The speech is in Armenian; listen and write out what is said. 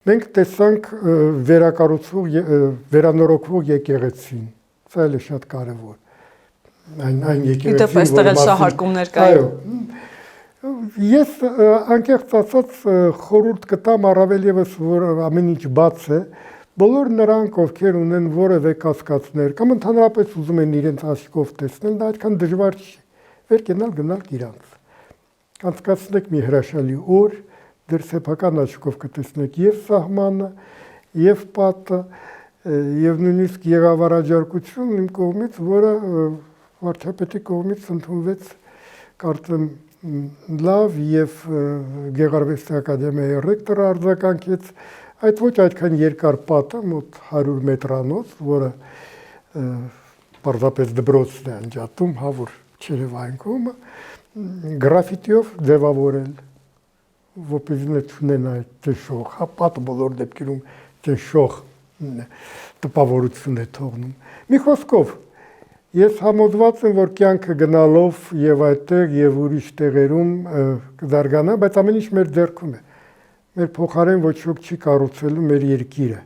Մենք տեսանք վերանորոգվող եկեղեցին, սա էլ է շատ կարևոր, այն եկեղեցին, այստեղ էլ շահարկումներ կային։ Ես անկեղծ ասած խորհուրդ կտամ առավել ևս, որ ամեն ինչ բաց է, բոլոր նրանք, ովքեր ունեն որևէ կասկածներ կամ ընդհանրապես ուզում են իրենց աչքով տեսնել, դա այդքան դժվար չի, վեր կենալ գնալ իրանց։ Անցկացնեք մի հրաշալի օր, դեր սեփական աչքով կտեսնեք եւ սահմանը, եւ պատը, եւ նույնիսկ եղավարաջարկություն իմ կողմից, որը վարչապետի կողմից ընդունվեց, կարծեմ լավ եւ Գեղարվեստի ակադեմիայի ռեկտորը արձագանքեց այդ ոչ այդքան երկար պատը, մոտ 100 մետրանոց, որը պարզապես դպրոցն է անջատում, հա որ չերև այն կողմը, գրաֆիտիով ձևավորել, որպեսզի չունենա այդ ճնշող, հա պատը բոլոր դեպքերում ճնշող տպավորություն է թողնում։ Մի խոսքով, ես համոզված եմ, որ կյանքը գնալով եւ այդտեղ եւ ուրիշ տեղերում կզարգանա, բայց ամեն ինչ մեր ձեռքում է։ Մեր փոխարեն ոչ ոք չի կառուցելու մեր երկիրը։